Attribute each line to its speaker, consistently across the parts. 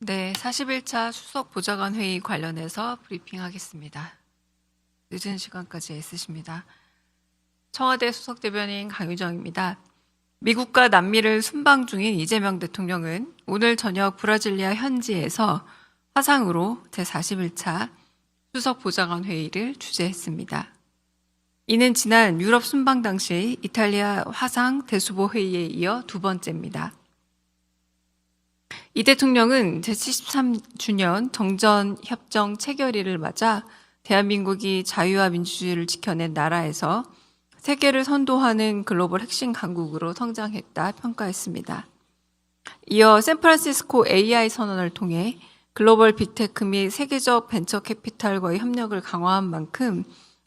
Speaker 1: 네, 41차 수석 보좌관 회의 관련해서 브리핑하겠습니다. 늦은 시간까지 애쓰십니다. 청와대 수석 대변인 강유정입니다. 미국과 남미를 순방 중인 이재명 대통령은 오늘 저녁 브라질리아 현지에서 화상으로 제41차 수석 보좌관 회의를 주재했습니다. 이는 지난 유럽 순방 당시 이탈리아 화상 대수보 회의에 이어 두 번째입니다. 이 대통령은 제73주년 정전협정 체결일을 맞아 대한민국이 자유와 민주주의를 지켜낸 나라에서 세계를 선도하는 글로벌 핵심 강국으로 성장했다 평가했습니다. 이어 샌프란시스코 AI 선언을 통해 글로벌 빅테크 및 세계적 벤처 캐피탈과의 협력을 강화한 만큼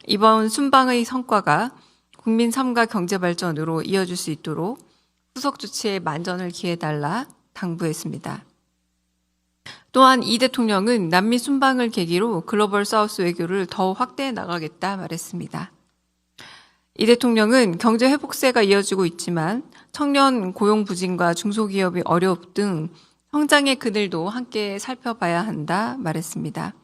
Speaker 1: 이번 순방의 성과가 국민 삶과 경제 발전으로 이어질 수 있도록 후속 조치에 만전을 기해달라 당부했습니다. 또한 이 대통령은 남미 순방을 계기로 글로벌 사우스 외교를 더욱 확대해 나가겠다 말했습니다. 이 대통령은 경제 회복세가 이어지고 있지만 청년 고용 부진과 중소기업이 어려움 등 성장의 그늘도 함께 살펴봐야 한다 말했습니다.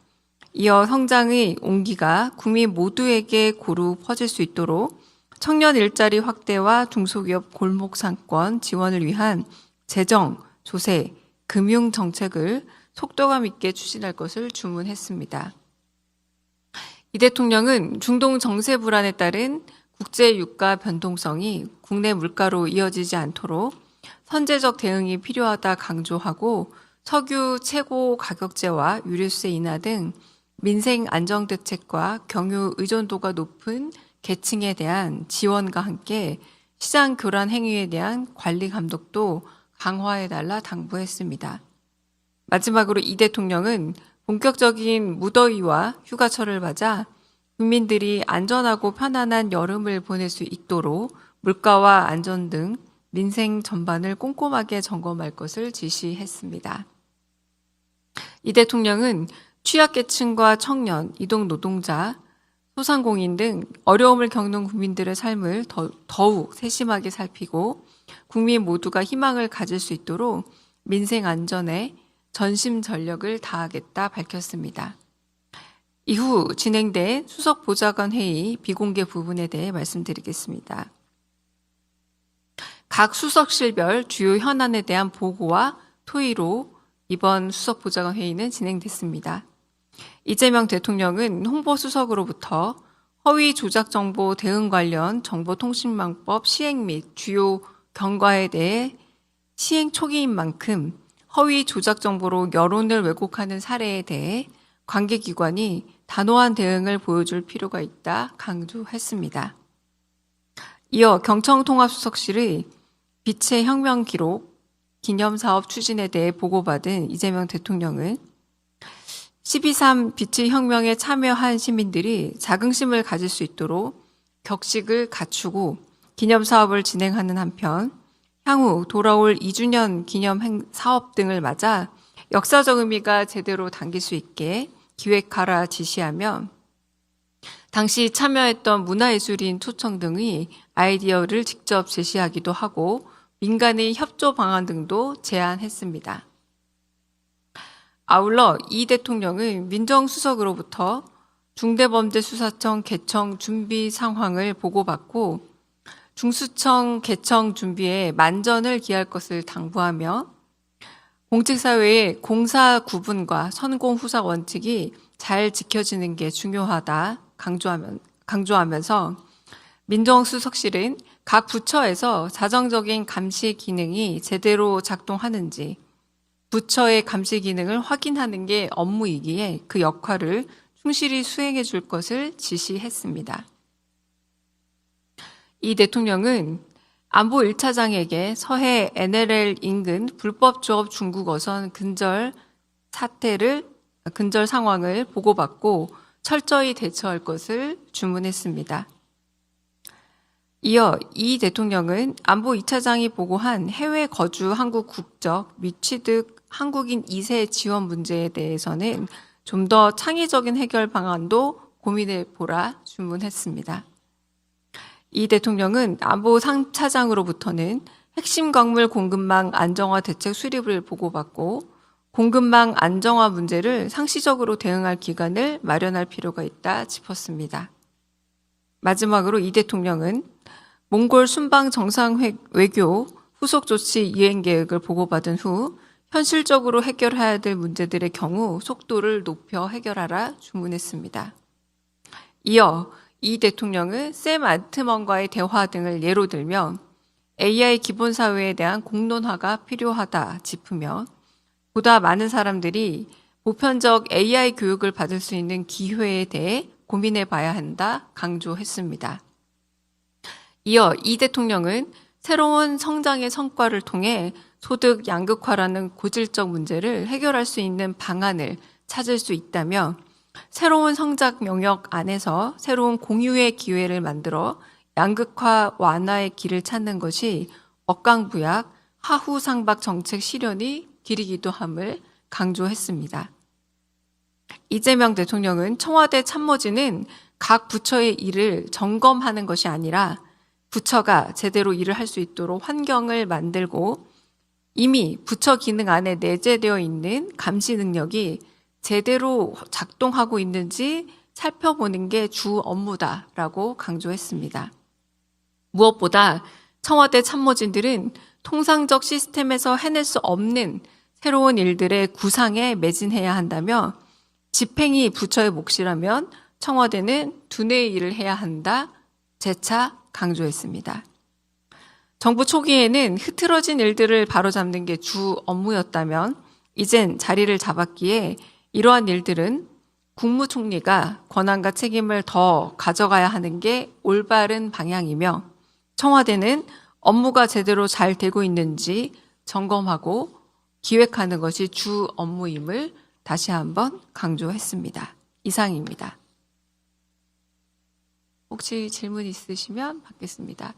Speaker 1: 이어 성장의 온기가 국민 모두에게 고루 퍼질 수 있도록 청년 일자리 확대와 중소기업 골목 상권 지원을 위한 재정, 조세, 금융 정책을 속도감 있게 추진할 것을 주문했습니다. 이 대통령은 중동 정세 불안에 따른 국제 유가 변동성이 국내 물가로 이어지지 않도록 선제적 대응이 필요하다 강조하고 석유 최고 가격제와 유류세 인하 등 민생 안정 대책과 경유 의존도가 높은 계층에 대한 지원과 함께 시장 교란 행위에 대한 관리 감독도 강화해달라 당부했습니다. 마지막으로 이 대통령은 본격적인 무더위와 휴가철을 맞아 국민들이 안전하고 편안한 여름을 보낼 수 있도록 물가와 안전 등 민생 전반을 꼼꼼하게 점검할 것을 지시했습니다. 이 대통령은 취약계층과 청년, 이동노동자, 소상공인 등 어려움을 겪는 국민들의 삶을 더욱 세심하게 살피고 국민 모두가 희망을 가질 수 있도록 민생 안전에 전심 전력을 다하겠다 밝혔습니다. 이후 진행된 수석 보좌관 회의 비공개 부분에 대해 말씀드리겠습니다. 각 수석실별 주요 현안에 대한 보고와 토의로 이번 수석 보좌관 회의는 진행됐습니다. 이재명 대통령은 홍보수석으로부터 허위 조작 정보 대응 관련 정보통신망법 시행 및 주요 경과에 대해 시행 초기인 만큼 허위 조작 정보로 여론을 왜곡하는 사례에 대해 관계기관이 단호한 대응을 보여줄 필요가 있다 강조했습니다. 이어 경청통합수석실의 빛의 혁명 기록 기념사업 추진에 대해 보고받은 이재명 대통령은 12.3 빛의 혁명에 참여한 시민들이 자긍심을 가질 수 있도록 격식을 갖추고 기념사업을 진행하는 한편 향후 돌아올 2주년 기념 사업 등을 맞아 역사적 의미가 제대로 담길 수 있게 기획하라 지시하며 당시 참여했던 문화예술인 초청 등의 아이디어를 직접 제시하기도 하고 민간의 협조 방안 등도 제안했습니다. 아울러 이 대통령은 민정수석으로부터 중대범죄수사청 개청 준비 상황을 보고받고 중수청 개청 준비에 만전을 기할 것을 당부하며 공직사회의 공사 구분과 선공 후사 원칙이 잘 지켜지는 게 중요하다 강조하면서 민정수석실은 각 부처에서 자정적인 감시 기능이 제대로 작동하는지 부처의 감시 기능을 확인하는 게 업무이기에 그 역할을 충실히 수행해 줄 것을 지시했습니다. 이 대통령은 안보 1차장에게 서해 NLL 인근 불법 조업 중국 어선 근절 상황을 보고받고 철저히 대처할 것을 주문했습니다. 이어 이 대통령은 안보 2차장이 보고한 해외 거주 한국 국적 및 취득 한국인 2세 지원 문제에 대해서는 좀 더 창의적인 해결 방안도 고민해 보라 주문했습니다. 이 대통령은 안보 3차장으로부터는 핵심 광물 공급망 안정화 대책 수립을 보고받고 공급망 안정화 문제를 상시적으로 대응할 기간을 마련할 필요가 있다 짚었습니다. 마지막으로 이 대통령은 몽골 순방 정상 외교 후속 조치 이행 계획을 보고받은 후 현실적으로 해결해야 될 문제들의 경우 속도를 높여 해결하라 주문했습니다. 이어 이 대통령은 샘 알트먼과의 대화 등을 예로 들며 AI 기본 사회에 대한 공론화가 필요하다 짚으며 보다 많은 사람들이 보편적 AI 교육을 받을 수 있는 기회에 대해 고민해 봐야 한다 강조했습니다. 이어 이 대통령은 새로운 성장의 성과를 통해 소득 양극화라는 고질적 문제를 해결할 수 있는 방안을 찾을 수 있다며 새로운 성장 영역 안에서 새로운 공유의 기회를 만들어 양극화 완화의 길을 찾는 것이 억강부약, 하후상박 정책 실현이 길이기도 함을 강조했습니다. 이재명 대통령은 청와대 참모진은 각 부처의 일을 점검하는 것이 아니라 부처가 제대로 일을 할 수 있도록 환경을 만들고 이미 부처 기능 안에 내재되어 있는 감시 능력이 제대로 작동하고 있는지 살펴보는 게 주 업무다라고 강조했습니다. 무엇보다 청와대 참모진들은 통상적 시스템에서 해낼 수 없는 새로운 일들의 구상에 매진해야 한다며 집행이 부처의 몫이라면 청와대는 두뇌의 일을 해야 한다 재차 강조했습니다. 정부 초기에는 흐트러진 일들을 바로잡는 게 주 업무였다면 이젠 자리를 잡았기에 이러한 일들은 국무총리가 권한과 책임을 더 가져가야 하는 게 올바른 방향이며 청와대는 업무가 제대로 잘 되고 있는지 점검하고 기획하는 것이 주 업무임을 다시 한번 강조했습니다. 이상입니다. 혹시 질문 있으시면 받겠습니다.